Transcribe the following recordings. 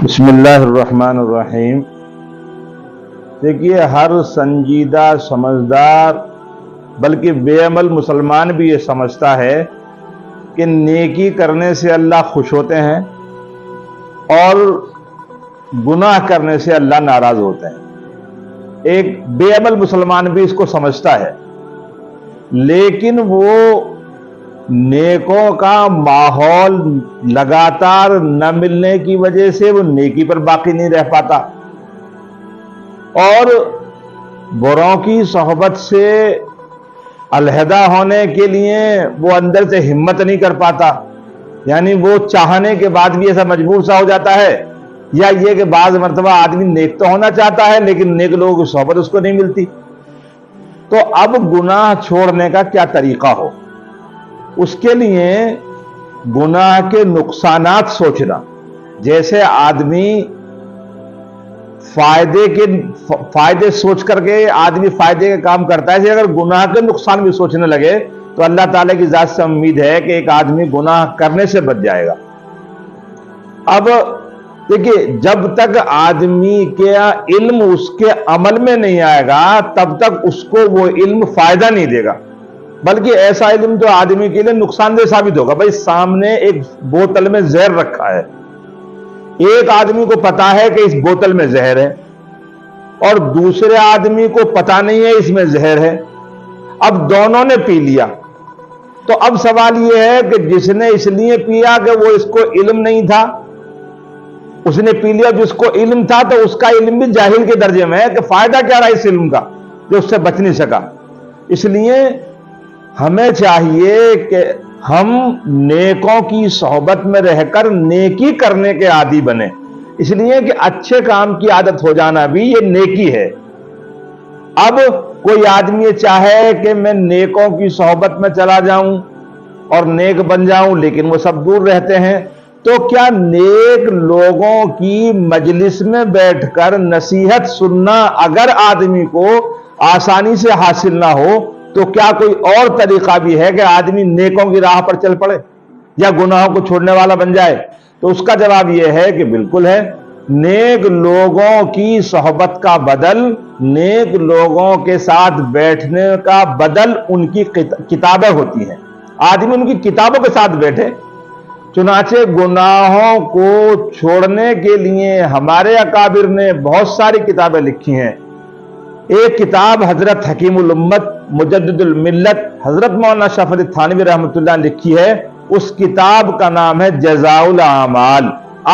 بسم اللہ الرحمن الرحیم۔ دیکھیے، ہر سنجیدہ سمجھدار بلکہ بے عمل مسلمان بھی یہ سمجھتا ہے کہ نیکی کرنے سے اللہ خوش ہوتے ہیں اور گناہ کرنے سے اللہ ناراض ہوتے ہیں۔ ایک بے عمل مسلمان بھی اس کو سمجھتا ہے، لیکن وہ نیکوں کا ماحول لگاتار نہ ملنے کی وجہ سے وہ نیکی پر باقی نہیں رہ پاتا، اور بروں کی صحبت سے علیحدہ ہونے کے لیے وہ اندر سے ہمت نہیں کر پاتا۔ یعنی وہ چاہنے کے بعد بھی ایسا مجبور سا ہو جاتا ہے، یا یہ کہ بعض مرتبہ آدمی نیک تو ہونا چاہتا ہے لیکن نیک لوگوں کی صحبت اس کو نہیں ملتی۔ تو اب گناہ چھوڑنے کا کیا طریقہ ہو؟ اس کے لیے گناہ کے نقصانات سوچنا، جیسے آدمی فائدے سوچ کر کے آدمی فائدے کا کام کرتا ہے، اگر گناہ کے نقصان بھی سوچنے لگے تو اللہ تعالیٰ کی ذات سے امید ہے کہ ایک آدمی گناہ کرنے سے بچ جائے گا۔ اب دیکھیے، جب تک آدمی کا علم اس کے عمل میں نہیں آئے گا تب تک اس کو وہ علم فائدہ نہیں دے گا، بلکہ ایسا علم تو آدمی کے لیے نقصان دہ ثابت ہوگا۔ بھائی، سامنے ایک بوتل میں زہر رکھا ہے، ایک آدمی کو پتا ہے کہ اس بوتل میں زہر ہے اور دوسرے آدمی کو پتا نہیں ہے اس میں زہر ہے۔ اب دونوں نے پی لیا، تو اب سوال یہ ہے کہ جس نے اس لیے پیا کہ وہ اس کو علم نہیں تھا، اس نے پی لیا۔ جس کو علم تھا تو اس کا علم بھی جاہل کے درجے میں ہے کہ فائدہ کیا رہا اس علم کا جو اس سے بچ نہیں سکا۔ اس لیے ہمیں چاہیے کہ ہم نیکوں کی صحبت میں رہ کر نیکی کرنے کے عادی بنیں، اس لیے کہ اچھے کام کی عادت ہو جانا بھی یہ نیکی ہے۔ اب کوئی آدمی چاہے کہ میں نیکوں کی صحبت میں چلا جاؤں اور نیک بن جاؤں، لیکن وہ سب دور رہتے ہیں، تو کیا نیک لوگوں کی مجلس میں بیٹھ کر نصیحت سننا اگر آدمی کو آسانی سے حاصل نہ ہو تو کیا کوئی اور طریقہ بھی ہے کہ آدمی نیکوں کی راہ پر چل پڑے یا گناہوں کو چھوڑنے والا بن جائے؟ تو اس کا جواب یہ ہے کہ بالکل ہے۔ نیک لوگوں کی صحبت کا بدل، نیک لوگوں کے ساتھ بیٹھنے کا بدل ان کی کتابیں ہوتی ہیں۔ آدمی ان کی کتابوں کے ساتھ بیٹھے۔ چنانچہ گناہوں کو چھوڑنے کے لیے ہمارے اکابر نے بہت ساری کتابیں لکھی ہیں۔ ایک کتاب حضرت حکیم الامت مجدد الملت حضرت مولانا اشرف علی تھانوی رحمۃ اللہ نے لکھی ہے، اس کتاب کا نام ہے جزاء الاعمال۔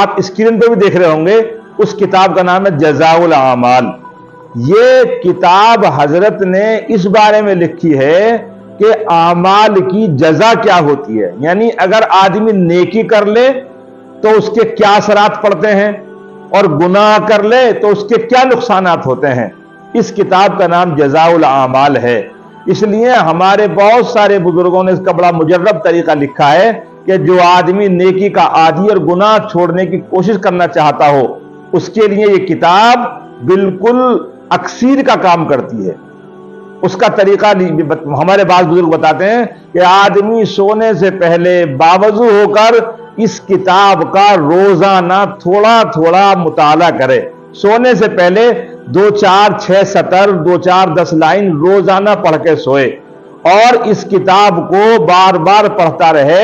آپ اسکرین پہ بھی دیکھ رہے ہوں گے، اس کتاب کا نام ہے جزاء الاعمال۔ یہ کتاب حضرت نے اس بارے میں لکھی ہے کہ اعمال کی جزا کیا ہوتی ہے، یعنی اگر آدمی نیکی کر لے تو اس کے کیا اثرات پڑتے ہیں اور گناہ کر لے تو اس کے کیا نقصانات ہوتے ہیں۔ اس کتاب کا نام جزاء الاعمال ہے۔ اس لیے ہمارے بہت سارے بزرگوں نے اس کا بڑا مجرب طریقہ لکھا ہے کہ جو آدمی نیکی کا عادی اور گناہ چھوڑنے کی کوشش کرنا چاہتا ہو، اس کے لیے یہ کتاب بالکل اکسیر کا کام کرتی ہے۔ اس کا طریقہ ہمارے بعض بزرگ بتاتے ہیں کہ آدمی سونے سے پہلے باوضو ہو کر اس کتاب کا روزانہ تھوڑا تھوڑا مطالعہ کرے۔ سونے سے پہلے 2-4-6 سطر 2-4-10 لائن روزانہ پڑھ کے سوئے، اور اس کتاب کو بار بار پڑھتا رہے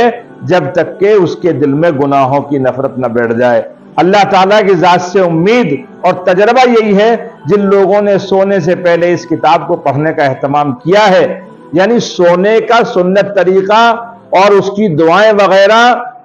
جب تک کہ اس کے دل میں گناہوں کی نفرت نہ بیٹھ جائے۔ اللہ تعالیٰ کی ذات سے امید اور تجربہ یہی ہے، جن لوگوں نے سونے سے پہلے اس کتاب کو پڑھنے کا اہتمام کیا ہے، یعنی سونے کا سنت طریقہ اور اس کی دعائیں وغیرہ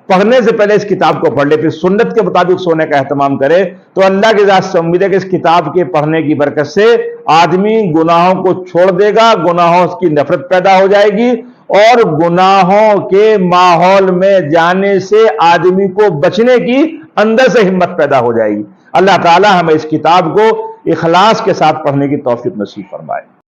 پڑھنے سے پہلے اس کتاب کو پڑھ لے، پھر سنت کے مطابق سونے کا اہتمام کرے، تو اللہ کی ذات سے امید ہے کہ اس کتاب کے پڑھنے کی برکت سے آدمی گناہوں کو چھوڑ دے گا، گناہوں کی نفرت پیدا ہو جائے گی، اور گناہوں کے ماحول میں جانے سے آدمی کو بچنے کی اندر سے ہمت پیدا ہو جائے گی۔ اللہ تعالی ہمیں اس کتاب کو اخلاص کے ساتھ پڑھنے کی توفیق نصیب فرمائے۔